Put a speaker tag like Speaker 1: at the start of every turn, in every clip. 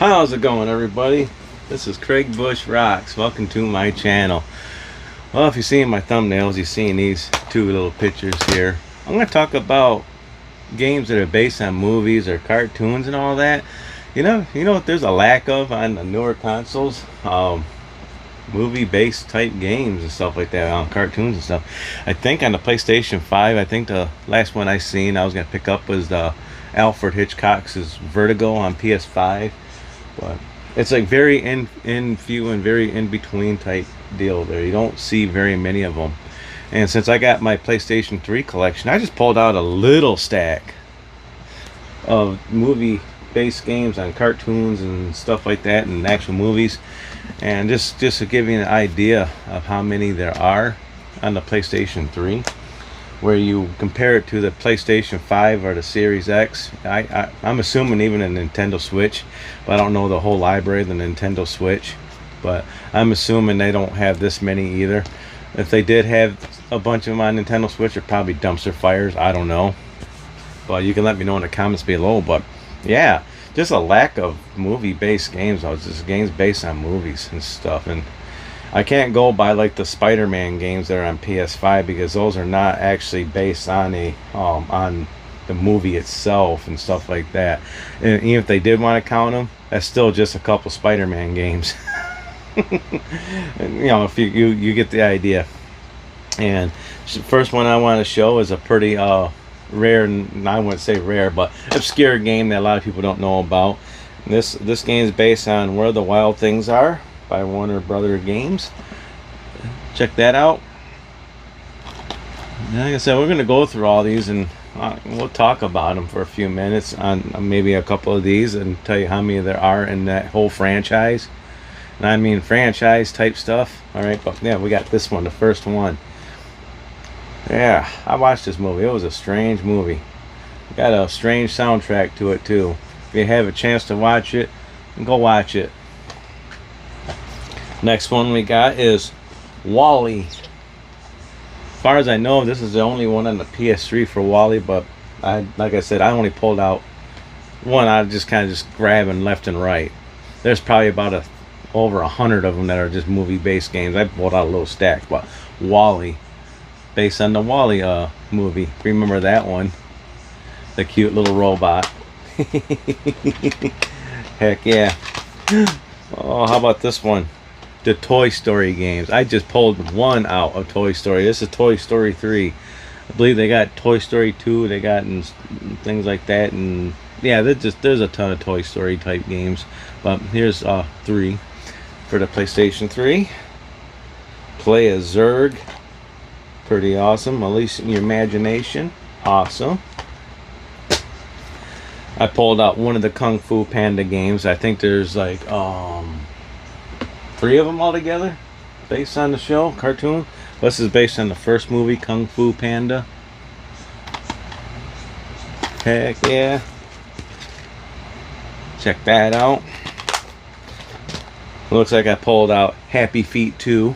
Speaker 1: How's it going, everybody? This is Craig Bush Rocks. Welcome to my channel. Well, if you're seeing my thumbnails, you're seeing these two little pictures here. I'm going to talk about games that are based on movies or cartoons and all that. You know what there's a lack of on the newer consoles? Movie-based type games and stuff like that, on cartoons and stuff. I think on the PlayStation 5, I think the last one I seen I was going to pick up was the Alfred Hitchcock's Vertigo on PS5. But it's like very in few and very in between type deal there. You don't see very many of them. And since I got my PlayStation 3 collection, I just pulled out a little stack of movie based games on cartoons and stuff like that, and actual movies. And just to give you an idea of how many there are on the PlayStation 3, where you compare it to the PlayStation 5 or the Series X. I'm assuming even a Nintendo Switch, but I don't know the whole library of the Nintendo Switch. But I'm assuming they don't have this many either. If they did have a bunch of them on Nintendo Switch, they're probably dumpster fires. I don't know. But you can let me know in the comments below. But yeah, just a lack of movie-based games. It's just games based on movies and stuff. And I can't go by like the Spider-Man games that are on PS5, because those are not actually based on on the movie itself and stuff like that. And even if they did want to count them, that's still just a couple Spider-Man games. And, if you get the idea. And the first one I want to show is a pretty rare, and I wouldn't say rare, but obscure game that a lot of people don't know about. This game is based on Where the Wild Things Are by Warner Brother Games. Check that out. Like I said, we're going to go through all these, and we'll talk about them for a few minutes on maybe a couple of these, and tell you how many there are in that whole franchise. And I mean franchise type stuff. Alright, but yeah, we got this one, the first one. Yeah, I watched this movie. It was a strange movie. Got a strange soundtrack to it too. If you have a chance to watch it, go watch it. Next one we got is WALL-E. As far as I know, this is the only one on the PS3 for WALL-E, but like I said, I only pulled out one. I just kind of grabbing left and right. There's probably about over 100 of them that are just movie-based games. I pulled out a little stack, but WALL-E, based on the WALL-E movie. Remember that one? The cute little robot. Heck yeah. Oh, how about this one? The Toy Story games. I just pulled one out of Toy Story. This is Toy Story 3. I believe they got Toy Story 2. They got things like that. And yeah, there's a ton of Toy Story type games. But here's 3 for the PlayStation 3. Play as Zurg. Pretty awesome. Unleash your imagination. Awesome. I pulled out one of the Kung Fu Panda games. I think there's like 3 of them altogether based on the show, cartoon. This is based on the first movie, Kung Fu Panda. Heck yeah. Check that out. Looks like I pulled out Happy Feet 2.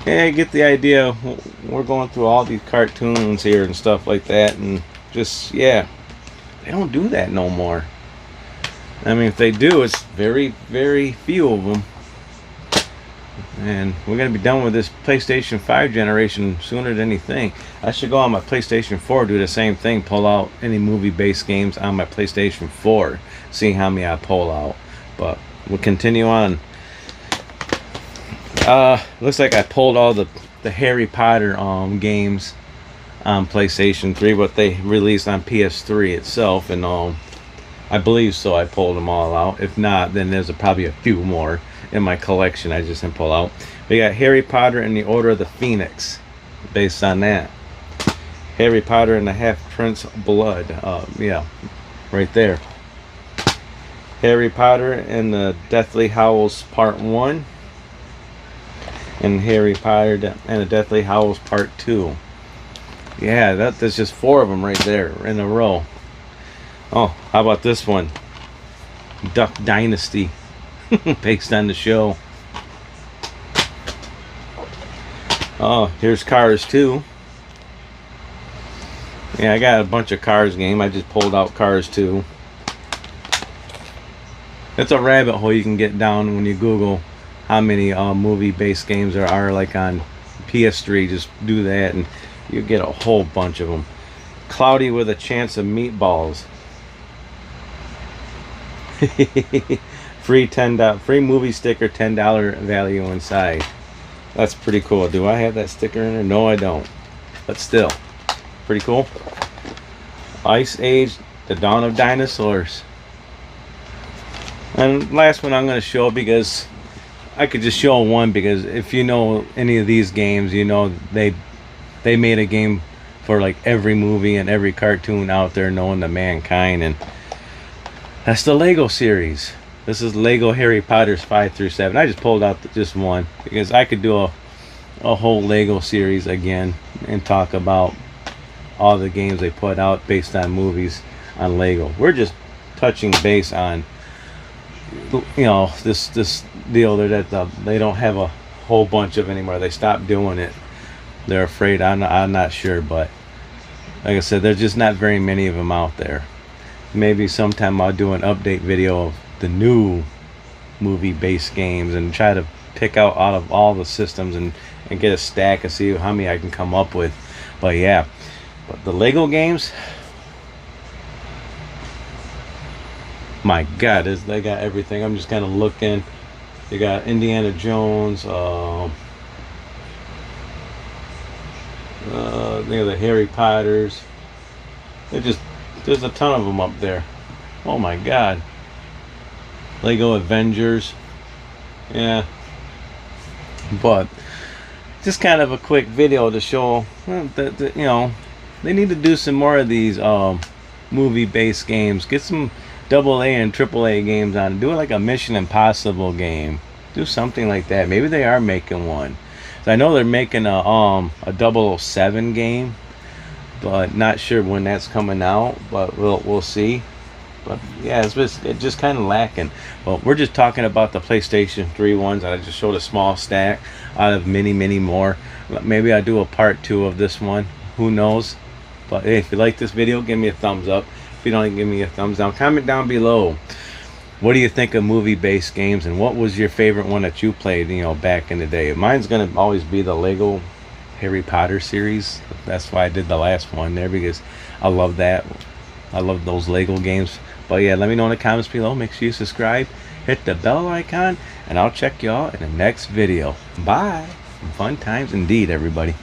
Speaker 1: Yeah, get the idea. We're going through all these cartoons here and stuff like that, and just, yeah, they don't do that no more. I mean, if they do, it's very, very few of them. And we're going to be done with this PlayStation 5 generation sooner than anything. I should go on my PlayStation 4, do the same thing, pull out any movie-based games on my PlayStation 4, see how many I pull out. But we'll continue on. Looks like I pulled all the Harry Potter games on PlayStation 3, but they released on PS3 itself, and I believe so. I pulled them all out. If not, then there's probably a few more in my collection I just didn't pull out. We got Harry Potter and the Order of the Phoenix, based on that. Harry Potter and the Half-Prince Blood. Yeah, right there. Harry Potter and the Deathly Hallows Part 1. And Harry Potter and the Deathly Hallows Part 2. Yeah, there's just 4 of them right there in a row. Oh, how about this one? Duck Dynasty, based on the show. Oh, here's Cars 2. Yeah, I got a bunch of Cars game. I just pulled out Cars 2. It's a rabbit hole you can get down when you Google how many movie-based games there are, like on PS3. Just do that, and you get a whole bunch of them. Cloudy with a Chance of Meatballs. Free free movie sticker, $10 value inside. That's pretty cool. Do I have that sticker in there? No, I don't. But still, pretty cool. Ice Age: The Dawn of Dinosaurs. And last one I'm going to show, because I could just show one, because if you know any of these games, you know they made a game for like every movie and every cartoon out there known to mankind, and that's the Lego series. This is Lego Harry Potter's 5 through 7. I just pulled out just one because I could do a whole Lego series again and talk about all the games they put out based on movies on Lego. We're just touching base on, you know, this deal that they don't have a whole bunch of anymore. They stopped doing it. They're afraid. I'm not sure, but like I said, there's just not very many of them out there. Maybe sometime I'll do an update video of the new movie-based games and try to pick out of all the systems and get a stack and see how many I can come up with. But yeah, but the Lego games, my God, they got everything. I'm just kind of looking. They got Indiana Jones. They got the Harry Potters. There's a ton of them up there. Oh my God. Lego Avengers. Yeah. But just kind of a quick video to show that you know, they need to do some more of these movie-based games. Get some AA and AAA games on. Do it like a Mission Impossible game. Do something like that. Maybe they are making one. So I know they're making a 007 game, but not sure when that's coming out. But we'll see. But yeah, it's just kind of lacking. Well, we're just talking about the PlayStation 3 ones. I just showed a small stack out of many more. Maybe I'll do a part 2 of this one. Who knows? But hey, if you like this video, give me a thumbs up. If you don't, give me a thumbs down. Comment down below. What do you think of movie-based games, and what was your favorite one that you played, you know, back in the day? Mine's gonna always be the Lego Harry Potter series. That's why I did the last one there, because I love that. I love those Lego games. But yeah, let me know in the comments below. Make sure you subscribe, hit the bell icon, and I'll check y'all in the next video. Bye. Fun times indeed, everybody.